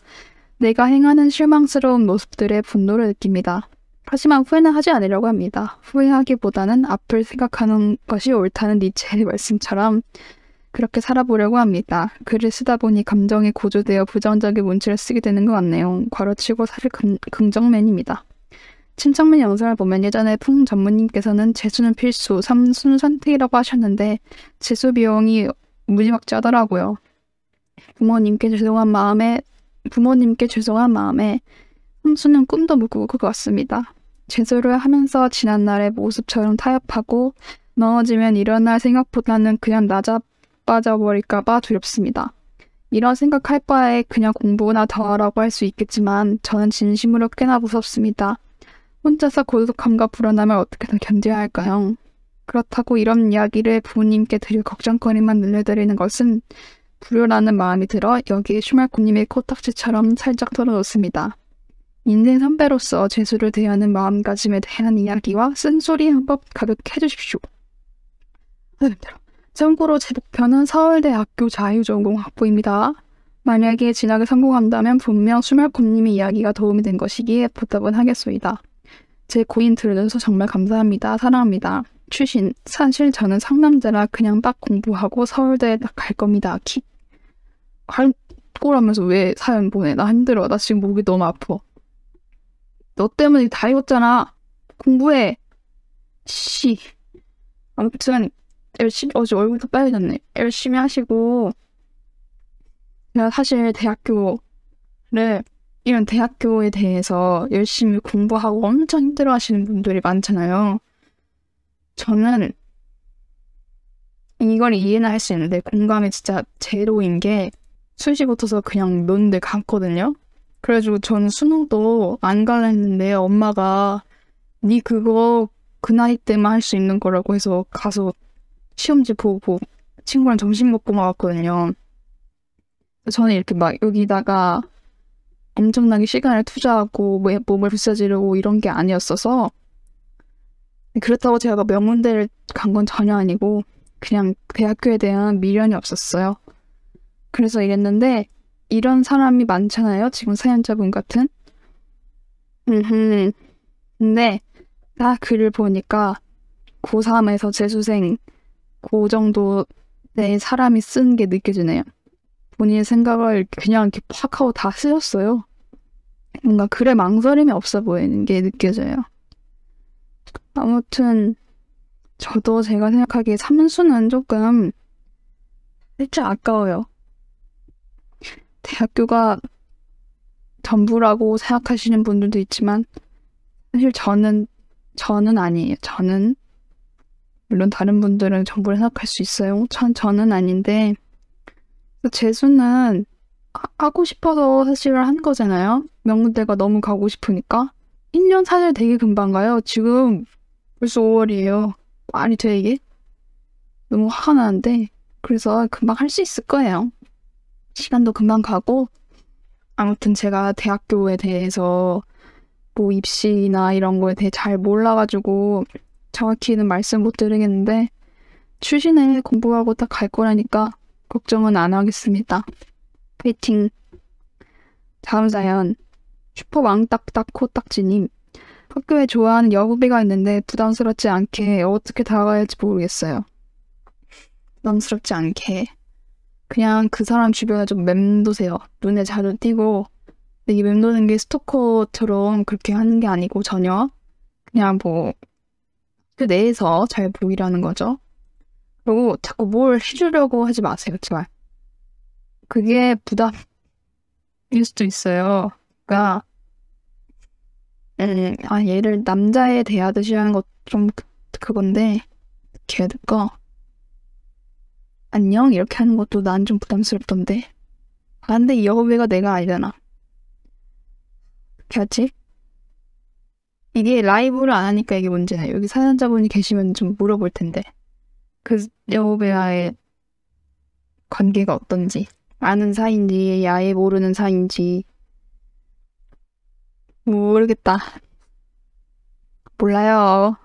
내가 행하는 실망스러운 모습들에 분노를 느낍니다. 하지만 후회는 하지 않으려고 합니다. 후회하기보다는 앞을 생각하는 것이 옳다는 니체의 말씀처럼 그렇게 살아보려고 합니다. 글을 쓰다 보니 감정이 고조되어 부정적인 문체를 쓰게 되는 것 같네요. 괄호치고 사실 긍정맨입니다. 침착맨 영상을 보면 예전에 풍 전무님께서는 재수는 필수, 3수는 선택이라고 하셨는데 재수 비용이 무지막지하더라고요. 부모님께 죄송한 마음에 3수는 꿈도 못 꾸고 것 같습니다. 재수를 하면서 지난날의 모습처럼 타협하고 넘어지면 일어날 생각보다는 그냥 빠져버릴까봐 두렵습니다. 이런 생각할 바에 그냥 공부나 더 하라고 할 수 있겠지만 저는 진심으로 꽤나 무섭습니다. 혼자서 고독함과 불안함을 어떻게 더 견뎌야 할까요? 그렇다고 이런 이야기를 부모님께 드릴 걱정거리만 늘려드리는 것은 불효라는 마음이 들어 여기에 슈말코님의 코딱지처럼 살짝 털어놓습니다. 인생 선배로서 재수를 대하는 마음가짐에 대한 이야기와 쓴소리 한번 가볍게 해주십시오. 참고로 제 목표는 서울대학교 자유전공 확보입니다. 만약에 진학에 성공한다면 분명 슈말코님의 이야기가 도움이 된 것이기에 보답은 하겠소이다. 제 고인 들어줘서 정말 감사합니다. 사랑합니다. 출신, 사실 저는 상남자라 그냥 딱 공부하고 서울대에 딱 갈 겁니다. 갈 거라면서 왜 사연 보내? 나 힘들어. 나 지금 목이 너무 아파. 너 때문에 다 익었잖아. 공부해. 씨. 아무튼 열심히, 어제 얼굴도 빨개졌네. 열심히 하시고 제가 사실 대학교를 이런 대학교에 대해서 열심히 공부하고 엄청 힘들어 하시는 분들이 많잖아요. 저는 이걸 이해는 할 수 있는데 공감이 진짜 제로인 게 수시 붙어서 그냥 몇 군데 갔거든요. 그래가지고 저는 수능도 안 갈라 했는데 엄마가 니 그거 그 나이 때만 할 수 있는 거라고 해서 가서 시험지 보고 친구랑 점심 먹고 막 왔거든요. 저는 이렇게 막 여기다가 엄청나게 시간을 투자하고 몸을 부서지르고 이런 게 아니었어서 그렇다고 제가 명문대를 간 건 전혀 아니고 그냥 대학교에 대한 미련이 없었어요. 그래서 이랬는데 이런 사람이 많잖아요. 지금 사연자분 같은. 근데 딱 글을 보니까 고3에서 재수생 그 정도 내 사람이 쓴 게 느껴지네요. 본인의 생각을 그냥 이렇게 팍 하고 다 쓰셨어요. 뭔가 글에 망설임이 없어 보이는 게 느껴져요. 아무튼 저도 제가 생각하기에 삼수는 조금 살짝 아까워요. 대학교가 전부라고 생각하시는 분들도 있지만 사실 저는 아니에요. 저는 물론 다른 분들은 전부를 생각할 수 있어요. 저는 아닌데 재수는 하고 싶어서 사실 한 거잖아요. 명문대가 너무 가고 싶으니까. 1년 사실 되게 금방 가요. 지금 벌써 5월이에요. 말이 돼 이게? 너무 화가 나는데 그래서 금방 할 수 있을 거예요. 시간도 금방 가고 아무튼 제가 대학교에 대해서 뭐 입시나 이런 거에 대해 잘 몰라가지고 정확히는 말씀 못 드리겠는데 출신에 공부하고 딱 갈 거라니까 걱정은 안 하겠습니다. 파이팅! 다음 사연 슈퍼왕딱딱 코딱지님 학교에 좋아하는 여고비가 있는데 부담스럽지 않게 어떻게 다가가야 할지 모르겠어요. 부담스럽지 않게 그냥 그 사람 주변에 좀 맴도세요. 눈에 자주 띄고 근데 이 맴도는 게 스토커처럼 그렇게 하는 게 아니고 전혀 그냥 뭐 그 내에서 잘 보이라는 거죠. 그리고 자꾸 뭘 해주려고 하지 마세요. 제발. 그게 부담일 수도 있어요. 그러니까 얘를 남자에 대하듯이 하는 것 좀 그건데 걔거 안녕 이렇게 하는 것도 난 좀 부담스럽던데. 근데 이 여고배가 내가 아니잖아. 어떻게 하지? 이게 라이브를 안 하니까 이게 문제네. 여기 사연자분이 계시면 좀 물어볼 텐데. 그 여고배와의 관계가 어떤지. 아는 사이인지 아예 모르는 사이인지 모르겠다. 몰라요.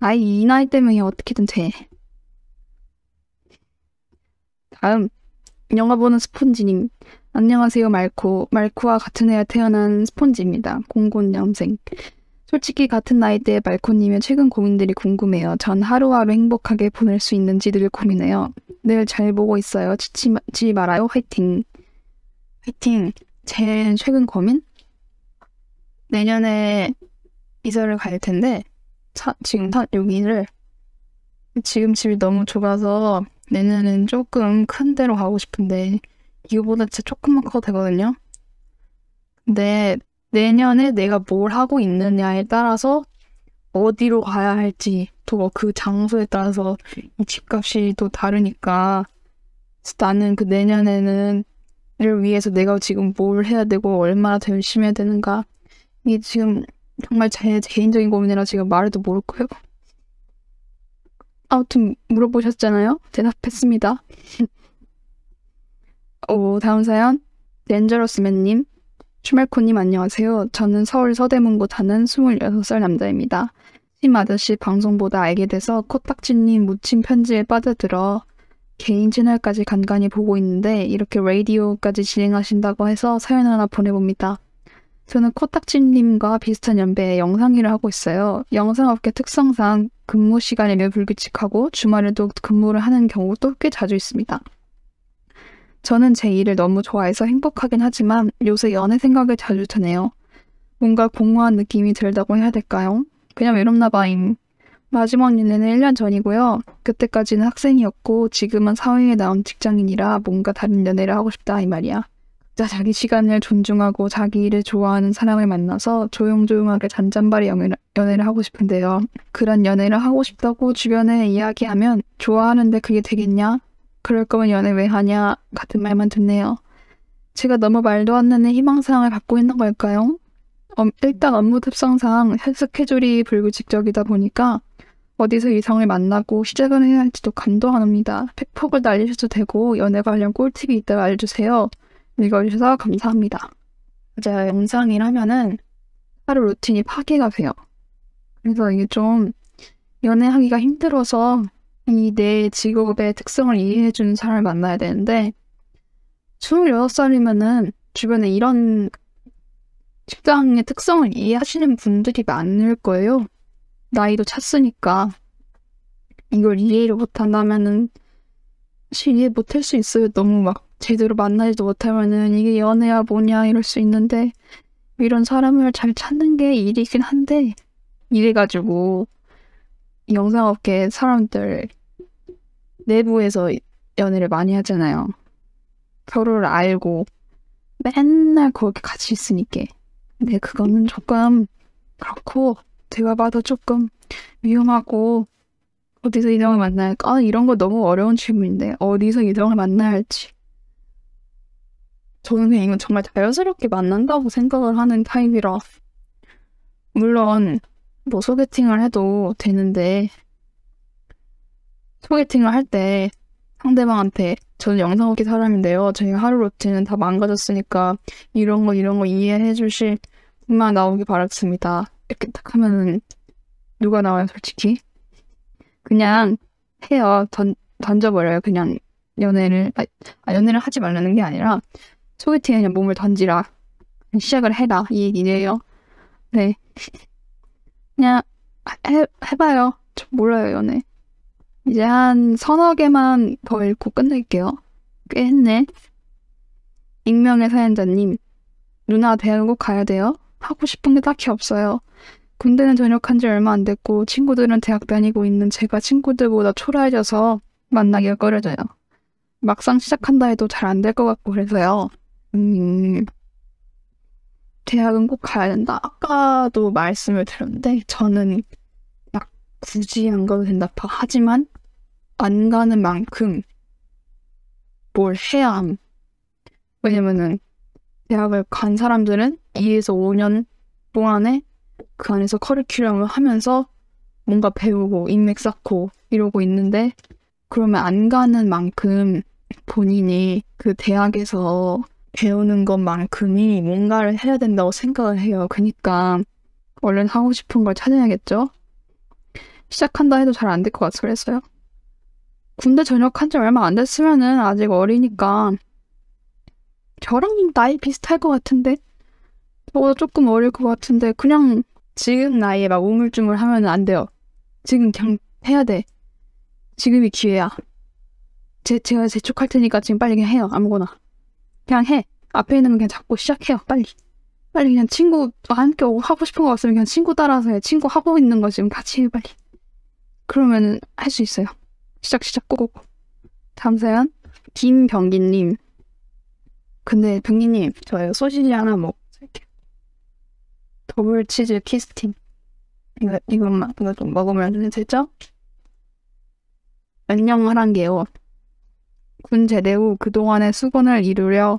아이 이 나이 때문에 어떻게든 돼. 다음 영화 보는 스폰지님. 안녕하세요 말코. 말코와 같은 해에 태어난 스폰지입니다. 00년생. 솔직히 같은 나이대의 말코님의 최근 고민들이 궁금해요. 전 하루하루 행복하게 보낼 수 있는지 늘 고민해요. 늘 잘 보고 있어요. 지치지 말아요. 화이팅. 화이팅. 제 최근 고민? 내년에 이사를 갈 텐데 지금 여기를 지금 집이 너무 좁아서 내년엔 조금 큰 데로 가고 싶은데 이거보다 진짜 조금만 커도 되거든요. 근데 내년에 내가 뭘 하고 있느냐에 따라서 어디로 가야 할지 또 그 장소에 따라서 이 집값이 또 다르니까 나는 그 내년에는 를 위해서 내가 지금 뭘 해야 되고 얼마나 더 열심히 해야 되는가 이게 지금 정말 제 개인적인 고민이라 지금 말해도 모를 거예요. 아무튼 물어보셨잖아요. 대답했습니다. 다음 사연 렌저러스맨님. 슈멜코님 안녕하세요. 저는 서울 서대문구 사는 26살 남자입니다. 심 아저씨 방송보다 알게 돼서 코딱지님 묻힌 편지에 빠져들어 개인 채널까지 간간히 보고 있는데 이렇게 라디오까지 진행하신다고 해서 사연 하나 보내봅니다. 저는 코딱지님과 비슷한 연배에 영상일을 하고 있어요. 영상업계 특성상 근무 시간이 매우 불규칙하고 주말에도 근무를 하는 경우도 꽤 자주 있습니다. 저는 제 일을 너무 좋아해서 행복하긴 하지만 요새 연애 생각이 자주 드네요. 뭔가 공허한 느낌이 들다고 해야 될까요? 그냥 외롭나 봐임. 마지막 연애는 1년 전이고요. 그때까지는 학생이었고 지금은 사회에 나온 직장인이라 뭔가 다른 연애를 하고 싶다 이 말이야. 자기 시간을 존중하고 자기 일을 좋아하는 사람을 만나서 조용조용하게 잔잔바리 연애를 하고 싶은데요. 그런 연애를 하고 싶다고 주변에 이야기하면 좋아하는데 그게 되겠냐? 그럴 거면 연애 왜 하냐? 같은 말만 듣네요. 제가 너무 말도 안 되는 희망사항을 갖고 있는 걸까요? 일단 업무 특성상 스케줄이 불규칙적이다 보니까 어디서 이성을 만나고 시작을 해야 할지도 감도 안 옵니다. 팩폭을 날리셔도 되고 연애 관련 꿀팁이 있다면 알려주세요. 읽어주셔서 감사합니다. 제가 영상일 하면은 하루 루틴이 파괴가 돼요. 그래서 이게 좀 연애하기가 힘들어서 이 내 직업의 특성을 이해해주는 사람을 만나야 되는데 26살이면은 주변에 이런 직장의 특성을 이해하시는 분들이 많을 거예요. 나이도 찼으니까 이걸 이해를 못한다면은 사실 이해 못할 수 있어요. 너무 막 제대로 만나지도 못하면은 이게 연애야 뭐냐 이럴 수 있는데 이런 사람을 잘 찾는 게 일이긴 한데 이래가지고 이 영상업계 사람들 내부에서 연애를 많이 하잖아요. 서로를 알고 맨날 거기 같이 있으니까. 근데 그거는 조금 그렇고 제가 봐도 조금 위험하고 어디서 이성을 만나야 할까? 이런 거 너무 어려운 질문인데 어디서 이성을 만나야 할지 저는 그냥 이건 정말 자연스럽게 만난다고 생각을 하는 타입이라 물론 뭐 소개팅을 해도 되는데 소개팅을 할 때 상대방한테 저는 영상업계 사람인데요. 저희 하루 루틴은 다 망가졌으니까 이런 거 이해해 주실 분만 나오기 바랍니다. 이렇게 딱 하면은 누가 나와요 솔직히? 그냥 해요. 던져버려요. 그냥 연애를 연애를 하지 말라는 게 아니라 소개팅에 그냥 몸을 던지라. 시작을 해라. 이 얘기예요. 네. 그냥 해봐요. 저 몰라요 연애. 이제 한 서너 개만 더 읽고 끝낼게요. 꽤 했네. 익명의 사연자님. 누나 대학 꼭 가야 돼요? 하고 싶은 게 딱히 없어요. 군대는 전역한 지 얼마 안 됐고 친구들은 대학 다니고 있는 제가 친구들보다 초라해져서 만나기가 꺼려져요. 막상 시작한다 해도 잘 안 될 것 같고 그래서요. 대학은 꼭 가야 된다. 아까도 말씀을 드렸는데 저는 막 굳이 안 가도 된다. 하지만 안 가는 만큼 뭘 해야 함. 왜냐면은 대학을 간 사람들은 2에서 5년 동안에 그 안에서 커리큘럼을 하면서 뭔가 배우고 인맥 쌓고 이러고 있는데 그러면 안 가는 만큼 본인이 그 대학에서 배우는 것만큼이 뭔가를 해야 된다고 생각을 해요. 그러니까 얼른 하고 싶은 걸 찾아야겠죠? 시작한다 해도 잘 안 될 것 같아서 그랬어요. 군대 전역한 지 얼마 안 됐으면은 아직 어리니까 저랑 나이 비슷할 것 같은데 저보다 조금 어릴 것 같은데 그냥 지금 나이에 막 우물쭈물 하면 안 돼요. 지금 그냥 해야 돼. 지금이 기회야. 제가 재촉할 테니까 지금 빨리 그냥 해요. 아무거나. 그냥 해. 앞에 있는 건 그냥 잡고 시작해요. 빨리. 빨리 그냥 친구 함께 하고 싶은 거 없으면 그냥 친구 따라서 해. 친구 하고 있는 거 지금 같이 해. 빨리. 그러면은 할 수 있어요. 시작 꼭. 다음 사연. 김병기님. 근데 병기님 저 소시지 하나 먹을게요. 더블 치즈 키스틴. 이거 좀 먹으면 되죠? 안녕하란게요. 군 제대 후 그동안의 수건을 이루려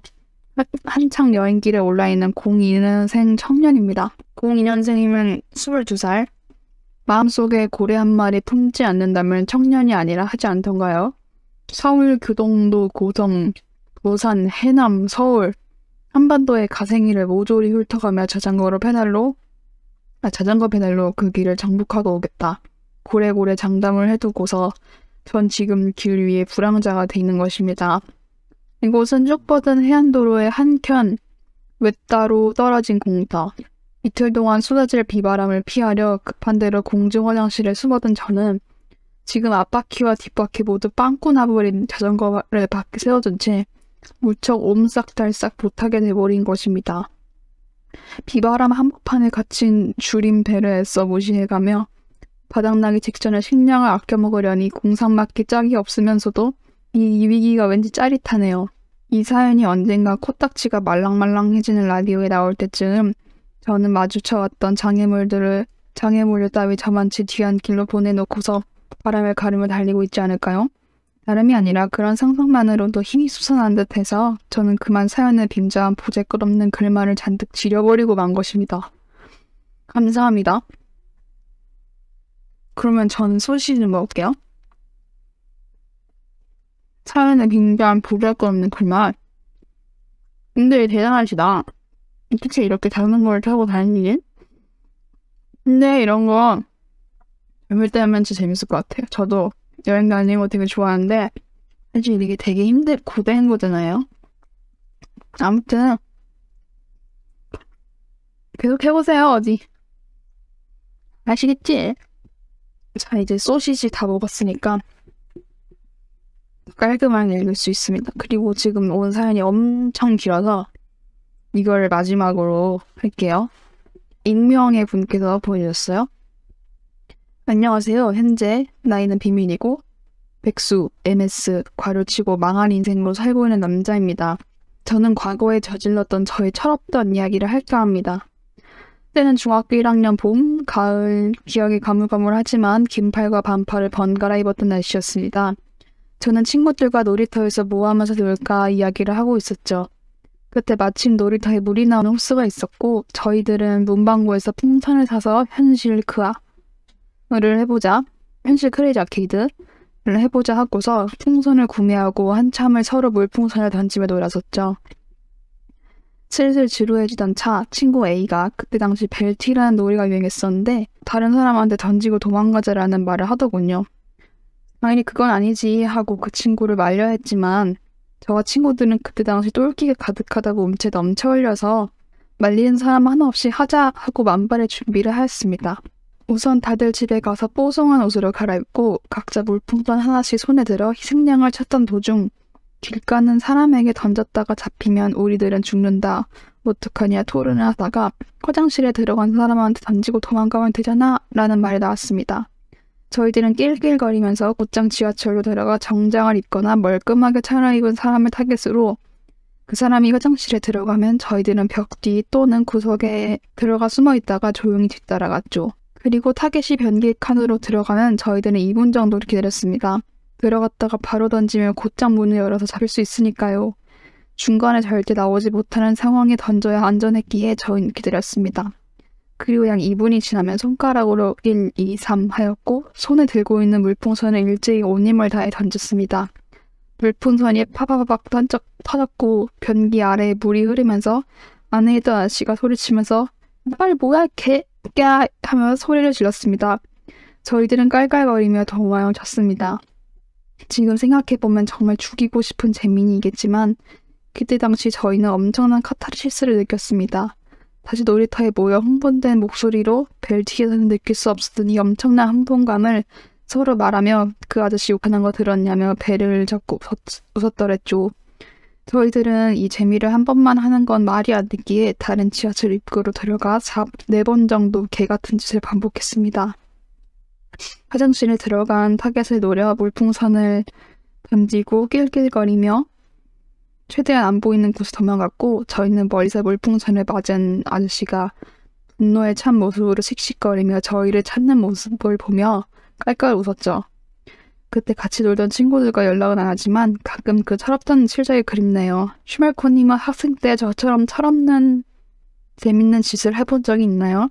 한창 여행길에 올라있는 02년생 청년입니다. 02년생이면 22살. 마음속에 고래 한 마리 품지 않는다면 청년이 아니라 하지 않던가요? 서울, 교동도, 고성, 부산, 해남, 서울, 한반도의 가생이를 모조리 훑어가며 자전거 페달로 그 길을 정복하고 오겠다. 고래고래 장담을 해두고서 전 지금 길 위에 불황자가 돼 있는 것입니다. 이곳은 쭉 뻗은 해안도로의 한켠 외따로 떨어진 공터. 이틀 동안 쏟아질 비바람을 피하려 급한 대로 공중 화장실에 숨어든 저는 지금 앞바퀴와 뒷바퀴 모두 빵꾸 나버린 자전거를 밖에 세워둔 채 무척 옴싹달싹 못하게 돼버린 것입니다. 비바람 한복판에 갇힌 줄임 배를 애써 무시해가며 바닥나기 직전에 식량을 아껴 먹으려니 공상맞기 짝이 없으면서도 이 위기가 왠지 짜릿하네요. 이 사연이 언젠가 코딱지가 말랑말랑해지는 라디오에 나올 때쯤 저는 마주쳐왔던 장애물들 따위 저만치 뒤안길로 보내놓고서 바람을 가르며 달리고 있지 않을까요? 다름이 아니라 그런 상상만으로도 힘이 솟아난 듯해서 저는 그만 사연을 빙자한 보잘것없는 글말을 잔뜩 지려버리고 만 것입니다. 감사합니다. 그러면 저는 소시지 먹을게요. 사연을 빙자한 보잘것없는 글말. 근데 대단하시다. 어떻게 이렇게 작은 걸 타고 다니지? 근데 이런 거 젊을 때 하면 진짜 재밌을 것 같아요. 저도 여행 다니는 거 되게 좋아하는데 사실 이게 되게 고된 거잖아요. 아무튼 계속 해보세요. 어디 아시겠지? 자, 이제 소시지 다 먹었으니까 깔끔하게 읽을 수 있습니다. 그리고 지금 온 사연이 엄청 길어서 이걸 마지막으로 할게요. 익명의 분께서 보내주셨어요. 안녕하세요. 현재 나이는 비밀이고 백수, MS, 괄호치고 망한 인생으로 살고 있는 남자입니다. 저는 과거에 저질렀던 저의 철없던 이야기를 할까 합니다. 때는 중학교 1학년 봄, 가을, 기억이 가물가물하지만 긴팔과 반팔을 번갈아 입었던 날씨였습니다. 저는 친구들과 놀이터에서 뭐 하면서 놀까 이야기를 하고 있었죠. 그때 마침 놀이터에 물이 나오는 호수가 있었고 저희들은 문방구에서 풍선을 사서 현실 크레이지 아케이드를 해보자 하고서 풍선을 구매하고 한참을 서로 물풍선을 던지며 놀았었죠. 슬슬 지루해지던 차 친구 A가 그때 당시 벨티라는 놀이가 유행했었는데 다른 사람한테 던지고 도망가자라는 말을 하더군요. 당연히 그건 아니지 하고 그 친구를 말려 했지만 저와 친구들은 그때 당시 똘끼가 가득하다 몸체 넘쳐 흘려서 말리는 사람 하나 없이 하자 하고 만발의 준비를 하였습니다. 우선 다들 집에 가서 뽀송한 옷으로 갈아입고 각자 물풍선 하나씩 손에 들어 희생양을 찾던 도중 길 가는 사람에게 던졌다가 잡히면 우리들은 죽는다. 어떡하냐 토론을 하다가 화장실에 들어간 사람한테 던지고 도망가면 되잖아 라는 말이 나왔습니다. 저희들은 낄낄거리면서 곧장 지하철로 들어가 정장을 입거나 멀끔하게 차려입은 사람을 타겟으로 그 사람이 화장실에 들어가면 저희들은 벽 뒤 또는 구석에 들어가 숨어 있다가 조용히 뒤따라갔죠. 그리고 타겟이 변기 칸으로 들어가면 저희들은 2분 정도 기다렸습니다. 들어갔다가 바로 던지면 곧장 문을 열어서 잡을 수 있으니까요. 중간에 절대 나오지 못하는 상황에 던져야 안전했기에 저희는 기다렸습니다. 그리고 약 2분이 지나면 손가락으로 1, 2, 3 하였고 손에 들고 있는 물풍선을 일제히 온 힘을 다해 던졌습니다. 물풍선이 파바바박 터졌고 변기 아래에 물이 흐르면서 안에 있던 아저씨가 소리치면서 빨리 뭐야 개야 하며 소리를 질렀습니다. 저희들은 깔깔거리며 도망쳤습니다. 지금 생각해보면 정말 죽이고 싶은 재민이겠지만 그때 당시 저희는 엄청난 카타르시스를 느꼈습니다. 다시 놀이터에 모여 흥분된 목소리로 벨트에서는 느낄 수 없었던 이 엄청난 흥분감을 서로 말하며 그 아저씨 욕하는 거 들었냐며 배를 잡고 웃었더랬죠. 저희들은 이 재미를 한 번만 하는 건 말이 안 되기에 다른 지하철 입구로 들어가 4번 정도 개같은 짓을 반복했습니다. 화장실에 들어간 타겟을 노려 물풍선을 던지고 낄낄거리며 최대한 안 보이는 곳에 도망갔고 저희는 멀리서 물풍선을 맞은 아저씨가 분노에 찬 모습으로 씩씩거리며 저희를 찾는 모습을 보며 깔깔 웃었죠. 그때 같이 놀던 친구들과 연락은 안 하지만 가끔 그 철없던 실적이 그립네요. 슈멜코님은 학생 때 저처럼 철없는 재밌는 짓을 해본 적이 있나요?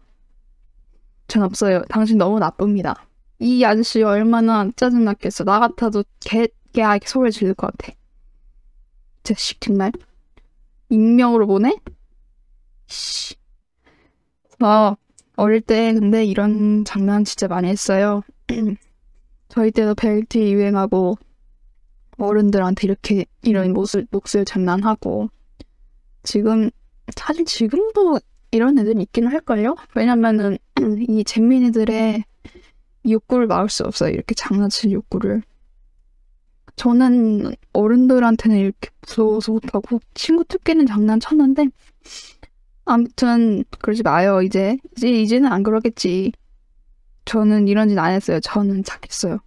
전 없어요. 당신 너무 나쁩니다. 이 아저씨 얼마나 짜증났겠어. 나 같아도 이렇게 소리를 지를 것 같아. 자식 정말 익명으로 보내? 씨. 어릴 때 근데 이런 장난 진짜 많이 했어요. 저희 때도 벨트 유행하고 어른들한테 이렇게 이런 목소리 장난하고 사실 지금도 이런 애들 있긴 할걸요? 왜냐면은 이 잼민이들의 욕구를 막을 수 없어요. 이렇게 장난칠 욕구를. 저는 어른들한테는 이렇게 무서워서 못하고 친구들끼리는 장난쳤는데 아무튼 그러지 마요. 이제는 안 그러겠지. 저는 이런 짓 안 했어요. 저는 착했어요.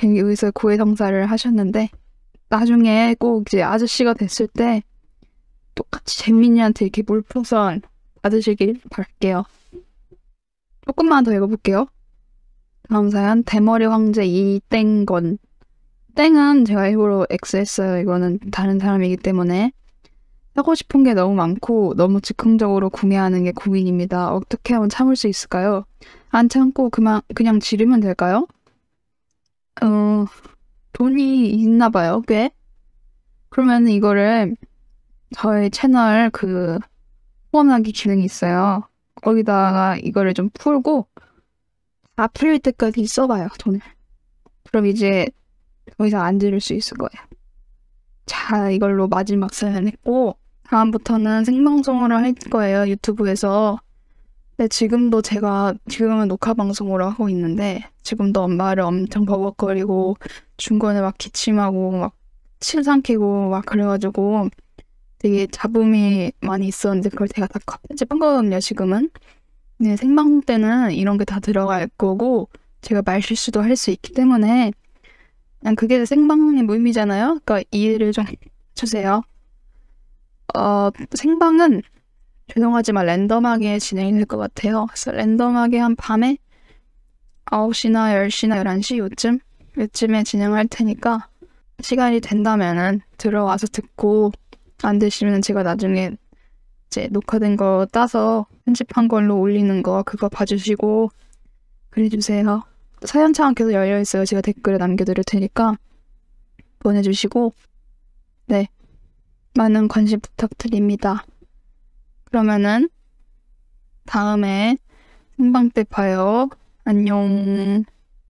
여기서 고해성사를 하셨는데 나중에 꼭 이제 아저씨가 됐을 때 똑같이 잼민이한테 이렇게 물풍선 받으시길 바랄게요. 조금만 더 읽어볼게요. 다음 사연, 대머리 황제 이땡건. 땡은 제가 일부러 X 했어요. 이거는 다른 사람이기 때문에. 하고 싶은 게 너무 많고 너무 즉흥적으로 구매하는 게 고민입니다. 어떻게 하면 참을 수 있을까요? 안 참고 그냥 지르면 될까요? 돈이 있나 봐요, 꽤. 그러면 이거를 저희 채널 후원하기 기능이 있어요. 거기다가 이거를 좀 풀고 다 풀릴 때까지 써봐요, 돈을. 그럼 이제 더 이상 안 지를 수 있을 거예요. 자, 이걸로 마지막 사연 했고 다음부터는 생방송으로 할 거예요, 유튜브에서. 근데 지금은 녹화 방송으로 하고 있는데 지금도 엄마를 엄청 버벅거리고 중간에 막 기침하고 막 침 삼키고 막 그래가지고 되게 잡음이 많이 있었는데 그걸 제가 다 편집한 거거든요, 지금은. 근데 생방송 때는 이런 게 다 들어갈 거고 제가 말 실수도 할 수 있기 때문에 그냥 그게 생방의 무의미잖아요. 그러니까 이해를 좀 해주세요. 생방은 죄송하지만 랜덤하게 진행이 될 것 같아요. 그래서 랜덤하게 한 밤에 9시나 10시나 11시 요쯤에 진행할 테니까 시간이 된다면은 들어와서 듣고 안 되시면 제가 나중에 이제 녹화된 거 따서 편집한 걸로 올리는 거 그거 봐주시고 그래주세요. 사연창은 계속 열려있어요. 제가 댓글에 남겨드릴 테니까 보내주시고 네, 많은 관심 부탁드립니다. 그러면은 다음에 생방 때 봐요. 안녕.